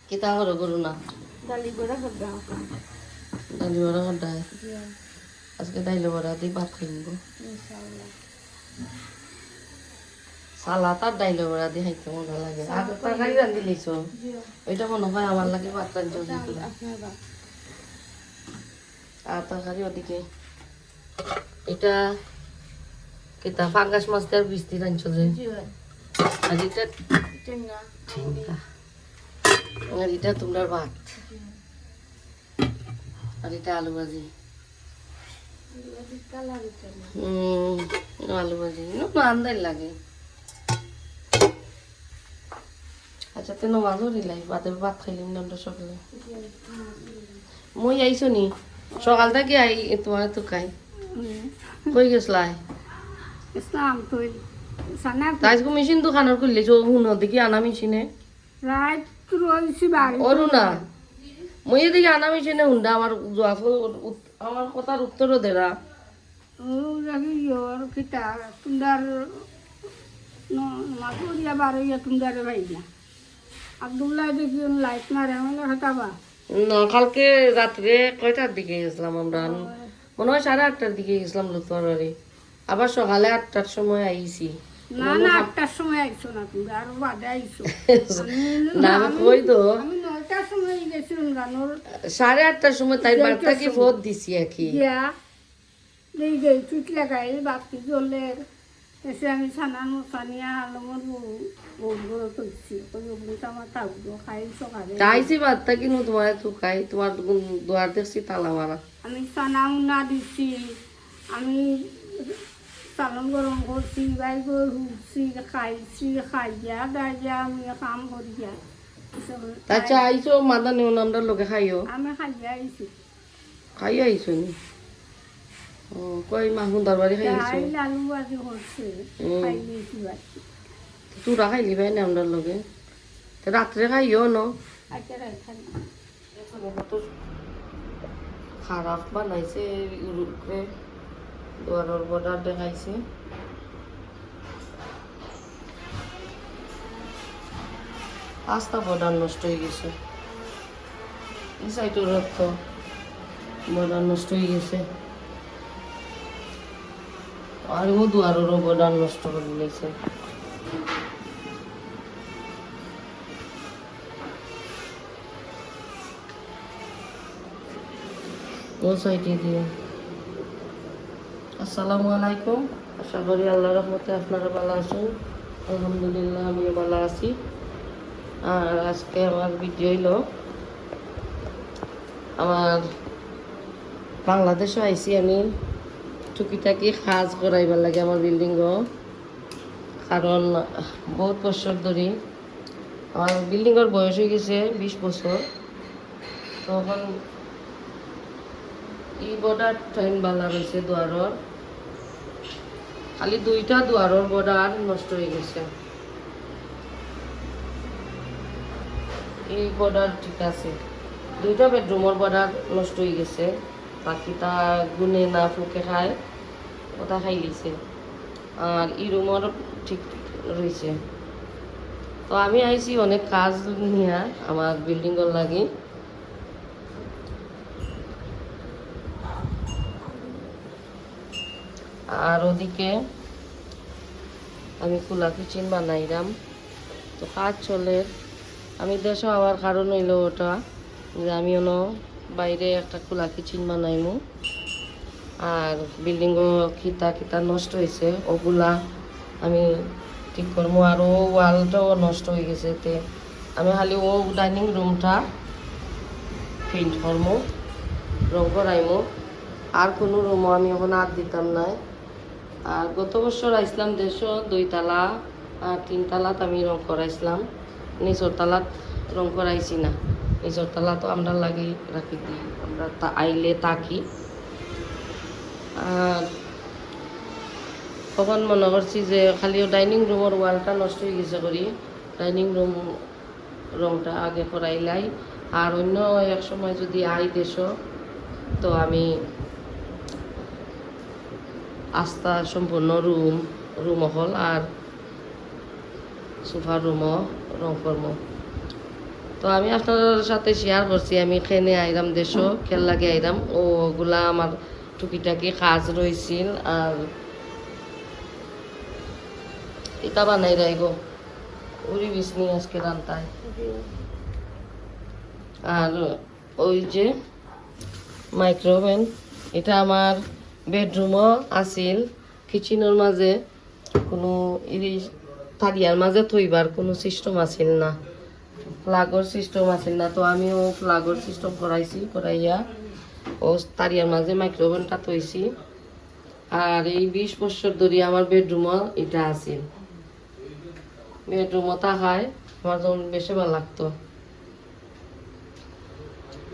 কিতা করো করো না ডালি বড়া করবা ডালি বড়া ঘন্টায় জি আজকে ডাইলে বড়া দিয়ে ভাত খাইব ইনশাআল্লাহ সালাদ আর ডাইলে বড়া দিয়ে খাইতে মজা লাগে আর তরকারি রান্ধি লিছো জি ওইটা মনে হয় আমার লাগে ভাত রান্ধছো আপনার বাপ আর তরকারি ওদিকে এটা কিতা ফাঙ্গাস মাছ দিয়ে বৃষ্টি রান্ধছো যে জি আর এটা টেঙ্গা ঠেঙ্গা আর এটা তোমরা ভাত আর এটা আলু ভাজি কালার আলু ভাজি না আন্দাই লাগে আচ্ছা তেন মাছও দিলাই বাদে ভাত খাইলাম না আমরা সকালে মই আইছো নি সকাল থেকে আই তোমার তো খাই কই গেছলাই ইসলাম তো সানা তাই মেশিন দোকানের খুললে শুনো দেখি আনা মেশিনে রাত রইছি বাড়ি ওরু না মই এদিকে আনা মেশিনে হুন্ডা আমার আমার কথার উত্তরও দেরা ও রাখি ইয়োর কিতা তুন্দার মাগুরিয়া বারইয়া তুন্দারে ভাই না আব্দুল্লাহ দেখি লাইট মারে আমি হতাবা না কালকে রাত্রে কয়টার দিকে গেছিলাম আমরা মনে হয় 8:30টার দিকে গেছিলাম লুতবাড়ি আবার সকালে 8টার সময় আইছি না না 8টার সময় আইছো না তুমি আরো বাদে আইছো না আমি কই তো আমি 9টার সময় গেছিলাম গানোর 8:30টার সময় তাই বার্তা কি ফোন দিছি কি গিয়া দেই দেই চুট লাগাই বাতি জ্বলের এসে আমি সানান মশানিয়া আলমর বউ করছি ওই অগ্নিটা আমার থাকবো খাই সকালে তাইছি বার্তা কিনো তোমার তো খাই তোমার দুয়ার দেখছি তালা মারা আমি সানা উনা দিচ্ছি আমি চালন গরম করছি বাই করে হুকছি খাইছি খাইয়া গাইয়া আমি কাম করিয়া আচ্ছা আইছো মাদা নেও আমরা লোকে খাইও আমি খাইয়া আইছি খাইও আইছো নি ও কই মাহুন দরবারি খাই আইছো ডাইল আলু আজি করছে খাই নিয়েছি বাকি তোরা খাইলি ভাই না আমরা লোকে রাত্রে খাইও ন আচ্ছা রাখান খারাপ বানাইছে ইউরোপে দুয়ারের বর্ডার দেখাইছে আস্তা বর্ডার নষ্ট হয়ে গেছে এই সাইডের রক্ত বর্ডার নষ্ট হয়ে গেছে আর ও দুয়ারেরও বর্ডার নষ্ট করে নিয়েছে ও সাইডে দিয়ে আসসালামু আলাইকুম আশা করি আল্লাহ রহমতে আপনারা ভালো আছেন আলহামদুলিল্লাহ আমিও ভালো আছি আর আজকে আমার ভিডিও হইল আমার বাংলাদেশে আইসি আমি টুকিটাকি কাজ করাইবার লাগে আমার বিল্ডিংও কারণ বহুত বছর ধরে আমার বিল্ডিংয়ের বয়স হয়ে গেছে 20 বছর তখন এই বর্ডার টাইম বালা রয়েছে দুয়ারর খালি 2টা দুয়ারর বর্ডার নষ্ট হয়ে গেছে এই বর্ডার ঠিক আছে 2টা বেডরুমের বর্ডার নষ্ট হয়ে গেছে বাকিটা গুনে না ফুকে খায় ওটা খাই গেছে আর এই রুমের ঠিক রয়েছে তো আমি আইছি অনেক কাজ নিয়ে আমার বিল্ডিংয়ের লাগে আর ওদিকে আমি খোলা কিচেন বানাইলাম তো কাজ চলে আমি দেশে আবার কারণ হইল ওটা যে আমি বাইরে একটা খোলা কিচেন বানাইমু আর বিল্ডিংও খিতা খিতা নষ্ট হয়েছে ওগুলা আমি ঠিক করবো আর ও ওয়ালটাও নষ্ট হয়ে গেছে তে আমি খালি ও ডাইনিং রুমটা পেইন্ট করবো রং করাইমু আর কোনো রুমও আমি এখন আর দিতাম না আর গত বছর আইসলাম 2 তালা আর 3 তালাত আমি রং করাইছিলাম নিচর তালাত রং করাইছি না নিচর তালা তো আমরা লাগি রাখি দিই আমরা আইলে তাকি আর তখন মনে করছি যে খালি ডাইনিং রুমের ওয়ালটা নষ্ট হয়ে গেছে করি ডাইনিং রুম রংটা আগে করাইলাই আর অন্য এক সময় যদি আই দেশ তো আমি আস্তা সম্পূর্ণ রুম হল আর সোফার রুমও রং করবো তো আমি আপনার সাথে শেয়ার করছি আমি খেনে আইরাম দেশও খেল লাগে আইরাম ওগুলা আমার টুকিটাকি কাজ রয়েছিল আর এটা বানাই রাইগো উড়ি বিসনি আজকে রান্তায় আর ওই যে মাইক্রোওভেন এটা আমার বেডরুমও আছিল কিচেনের মাঝে কোনো থারিয়ার মাঝে থইবার কোনো সিস্টেম আছিল না ফ্লাগর সিস্টেম আছিল না তো আমিও ফ্লাগর সিস্টেম করাইয়া ও তারিয়ার মাঝে মাইক্রোওভেনটা থইছি আর এই 20 বছর ধরে আমার বেডরুমও এটা আছিল বেডরুমও থাকায় আমার যখন বেশি ভালো লাগতো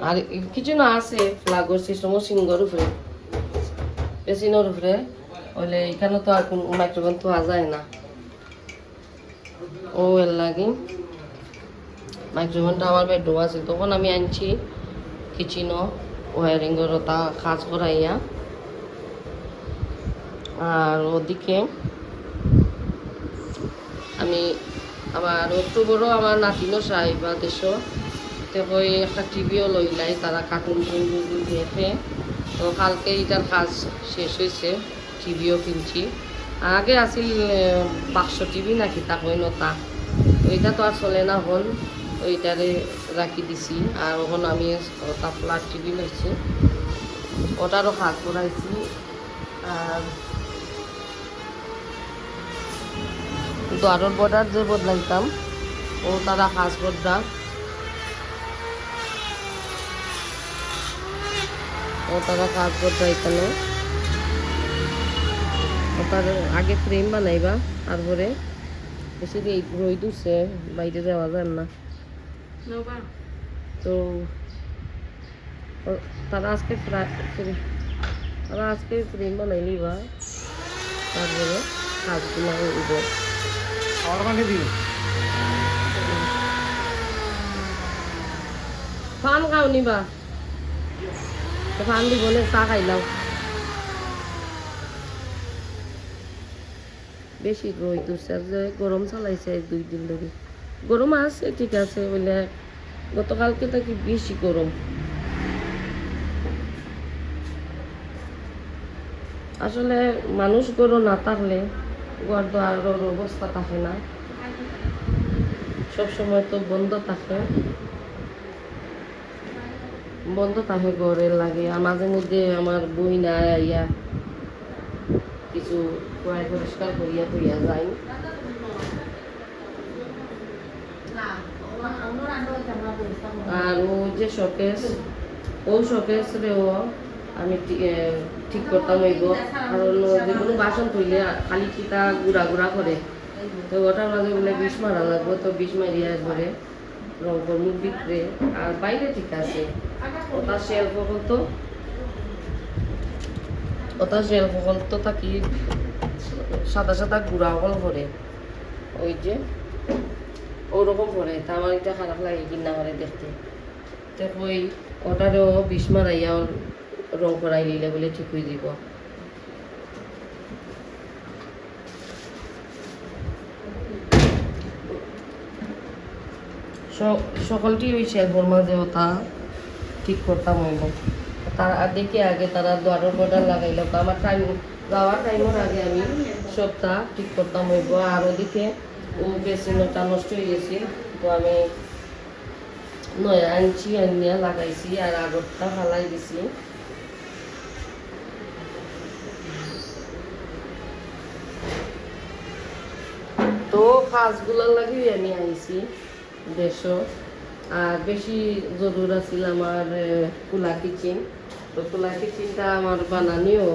আর কিছু না আছে ফ্লাগর সিস্টেমও সিঙ্গর উপরে বেসিনের উপরে হইলে এখানে তো আর কোনো মাইক্রোওভেন তো যায় না ও এর লাগে মাইক্রোওভেনটা আমার বেডরুম আছে তখন আমি আনছি কিচেনও ওয়ারিংয়ের তা কাজ করাইয়া আর ওদিকে আমি আবার অক্টোবরও আমার নাতিনও চাই বা দেশও ওই একটা টিভিও লইলাই তারা কার্টুন দেখে তো কালকে এটার কাজ শেষ হয়েছে টিভিও কিনছি আগে আসিল বাক্স টিভি নাকি তা হইল তা ওইটা তো আর চলে না হল ওইটারে রাখি দিছি আর ওখানে আমি ওটা ফ্ল্যাট টিভি লইছি ওটারও কাজ করাইছি আর দ্বারের বর্ডার যে বদলাইতাম ও তারা কাজ বদলা ও তারা কাজ করতে এখানে ওটার আগে ফ্রেম বানাইবা তারপরে বেশি রই দুছে বাইরে যাওয়া যায় না তো তারা আজকে ফ্রেম বানাইলিবা তারপরে কাজগুলো উঠব ফান খাও নিবা ফান দিব না চা খাইলাম বেশি রই দুসে যে গরম চালাইছে 2 দিন ধরে গরম আছে ঠিক আছে বলে গতকালকে থাকি বেশি গরম আসলে মানুষ গরু না থাকলে ঘর দোয়ারের অবস্থা থাকে না সবসময় তো বন্ধ থাকে ঘরের লাগে আর মাঝে মধ্যে আমার বই না ইয়া কিছু পরিষ্কার করিয়া করিয়া যায় আর ও যে শোকেস রেও আমি ঠিক করতাম হইব কারণ যে কোনো বাসন থইলে খালি চিতা গুড়া গুড়া করে তো ওটার মাঝে বলে 20 মারা লাগবো তো 20 মারিয়া একবারে রং করবো ভিতরে আর বাইরে ঠিক আছে ওটা শেলফ হল তো থাকি সাদা সাদা গুড়া হল করে ওই যে ওরকম করে তা আমার এটা খারাপ লাগে কিনা করে দেখতে তো ওই ওটারও 20 মারাইয়া রং করাই নিলে বলে ঠিক হয়ে দিব সকলটি ওই শেলফের মাঝে ওটা ঠিক করতাম হইব তার দেখে আগে তারা দ্বারের বর্ডার লাগাইল আমার যাওয়ার টাইমের আগে আমি সবটা ঠিক করতাম হইব আর ওদিকে ও বেসিনটা নষ্ট হয়ে গেছে তো আমি নয়া আনছি আনিয়া লাগাইছি আর আগরটা ফালাই দিছি তো কাজগুলোর লাগেই আমি আইছি দেশও আর বেশি জরুর আছিল আমার কুলা কিচেন তো কুলা কিচেনটা আমার বানানিও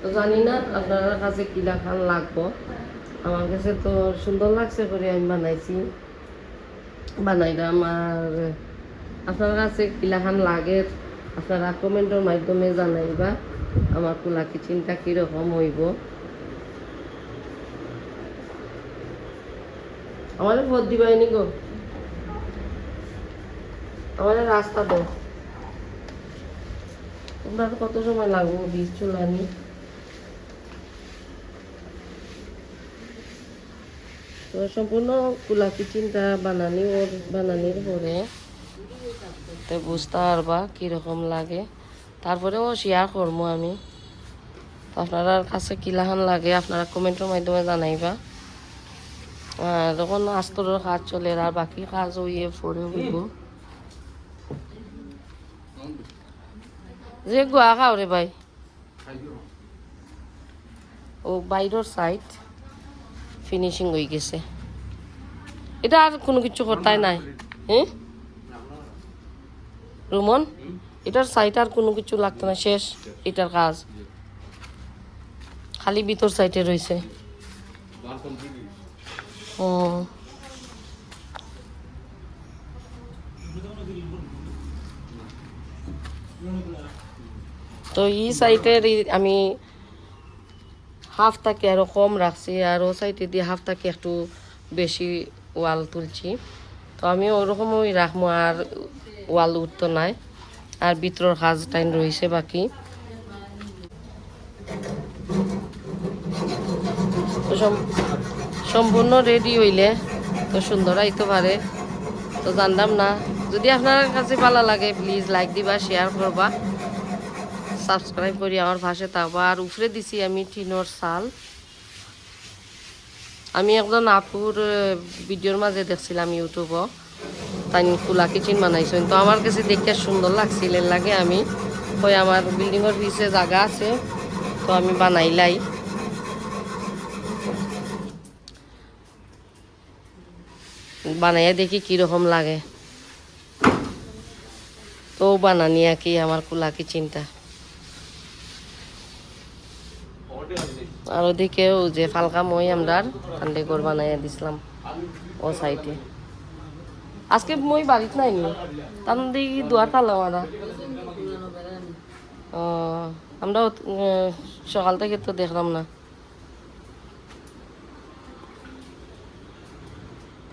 তো জানি না আপনার কাছে কিলা খান লাগবো আমার কাছে তো সুন্দর লাগছে করে আমি বানাইলাম আর আপনার কাছে কিলা খান লাগে আপনারা কমেন্টের মাধ্যমে জানাইবা আমার কুলা কিচেনটা কীরকম হইব আমাদের ভোট দিবাইনি গো আমাদের রাস্তা দাও তোমরা কত সময় লাগবো বীজ চুলানি তো সম্পূর্ণ কুলা কিচেনটা বানানির পরে তো বুঝতে পারবা কীরকম লাগে, তারপরেও শেয়ার করবো আমি। তো আপনার কাছে কিলাহান লাগে আপনারা কমেন্টের মাধ্যমে জানাইবা। আর যখন আস্তরের কাজ চলে আর বাকি কাজ হইয়ে পরে হইব। যে গোয়া খাও রে ভাই, ও বাইরের সাইড ফিনিশিং হয়ে গেছে, এটা আর কোনো কিছু করতে নাই। হ্যাঁ রুমন, এটার সাইড আর কোনো কিছু লাগতো না, শেষ এটার কাজ, খালি ভিতর সাইডে রয়েছে। ও তো এই সাইডের আমি হাফটাকে আরো কম রাখছি, আর ও সাইডে দিয়ে হাফটাকে একটু বেশি ওয়াল তুলছি। তো আমি ওরকমই রাখবো, আর ওয়াল উঠতো নাই, আর ভিতরের কাজ টাইম রয়েছে বাকি। তো সম্পূর্ণ রেডি হইলে তো সুন্দর আইতে পারে। তো জানতাম না, যদি আপনার কাছে ভালো লাগে প্লিজ লাইক দিবা, শেয়ার করবা, সাবস্ক্রাইব করি আমার পাশে থাকবা। আর উপরে দিছি আমি টিনোর চাল। আমি একজন আপুর ভিডিওর মাঝে দেখছিলাম ইউটিউবও, তাই কুলা কিচেন বানাইছেন। তো আমার কাছে দেখতে সুন্দর লাগছিল, লাগে আমি ওই আমার বিল্ডিংয়ের পিছে জায়গা আছে, তো আমি বানাইলাই। বানাইয়া দেখি কীরকম লাগে, তো বানানি আর কি আমার কুলা কিচেনটা। আর ওদিকেও যে ফালকা মই আমরা ঠান্ডে করে বানাইয়া দিছিলাম ও সাইডে। আজকে মই বাড়িতে নাই নি, তার দিকে দুয়ার তালা মারা। ও আমরা সকাল থেকে তো দেখলাম না।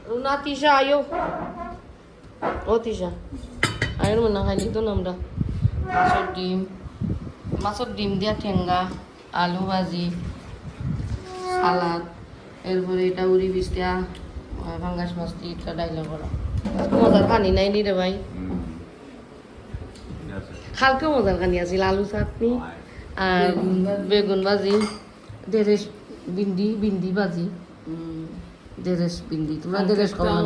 রুনা তিশা আয়ো, ও তিশা আয়ের মনে খাইলি তো আমরা মাছের ডিম দিয়া ঠেঙ্গা, আলু ভাজি, সালাদ, এরপরে এটা উড়ি বিস্তিয়া ফাঙ্গাস মাছ দিয়ে এটা ডাইলা করা। মজার খানি নাই নি রে ভাই, কালকেও মজার খানি আছিল, আলু চাটনি আর বেগুন ভাজি, দেরেস বিন্দি ভাজি, দেরেস বিন্দি। তোমরা দেরেস খাও না?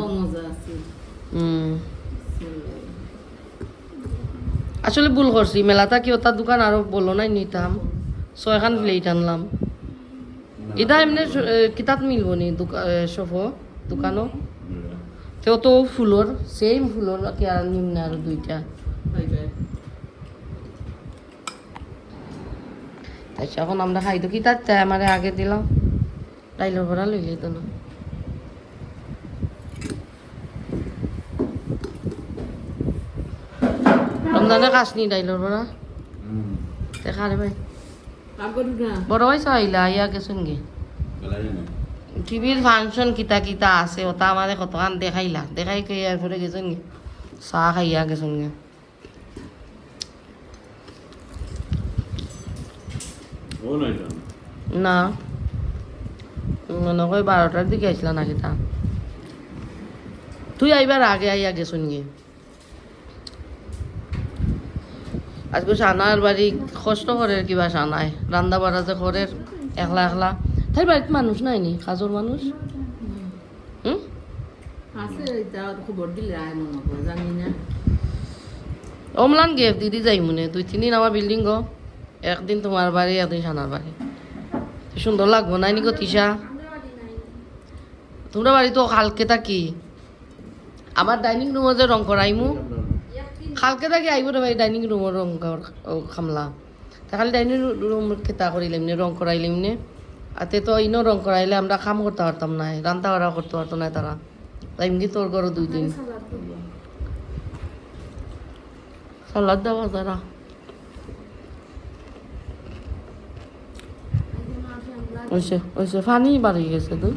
আসলে ভুল করছি, মেলাটা কি ওটা দোকান আরো বলো নাই নিতাম, 6খান প্লেট আনলাম। এটা এমনি কিতাব মিলব নি দোকানও, তেও তো ফুলর সেম ফুলর কি আর নিম্ন আর 2টা। আচ্ছা এখন আমরা খাই তো কিতাব চাই আমার আগে দিলাম, ডাইলের ভরা লইলে তো না। রমজানে কাশনি ডাইলের ভরা দেখা রে ভাই, বড় হয়েছে আইলা ইয়া গেছুন গে টিভির ফাংশন কিতা কিতা আছে ওটা আমাদের কতক্ষণ দেখাইলা, দেখাই কে এরপরে গেছুন গে চাহ খাইয়া গেছুন গে। না মনে হয় 12টার দিকে আসলা নাকি তা, তুই আইবার আগে আইয়া গেছুন গে। আজকে সানার বাড়ি কষ্ট করে কিবা সানায় রান্না বাড়া যে করে একলা একলা, তাই বাড়িতে মানুষ নাই নি কাজর মানুষ। অমলান গেফ দিদি যাই মনে 2-3 দিন আমার বিল্ডিং গো, একদিন তোমার বাড়ি একদিন সানার বাড়ি, সুন্দর লাগবো নাই নি গো তিশা? তোমরা বাড়ি তো কালকে থাকি, আমার ডাইনিং রুমে যে রং করাইমু কালকে থাকি আইব রে ভাই, ডাইনিং রুমের রং খামলা তা খালি ডাইনিং রুম খেতা করিলাম নে, রং করাইলাম নে। আতে তো ইনো রং করাইলে আমরা কাম করতে পারতাম না, রান্না বাড়া করতে পারতো না তারা, তাই এমনি তোর ঘর 2 দিন সালাদ দেওয়া তারা। ওইসে পানি বাড়ি গেছে তো।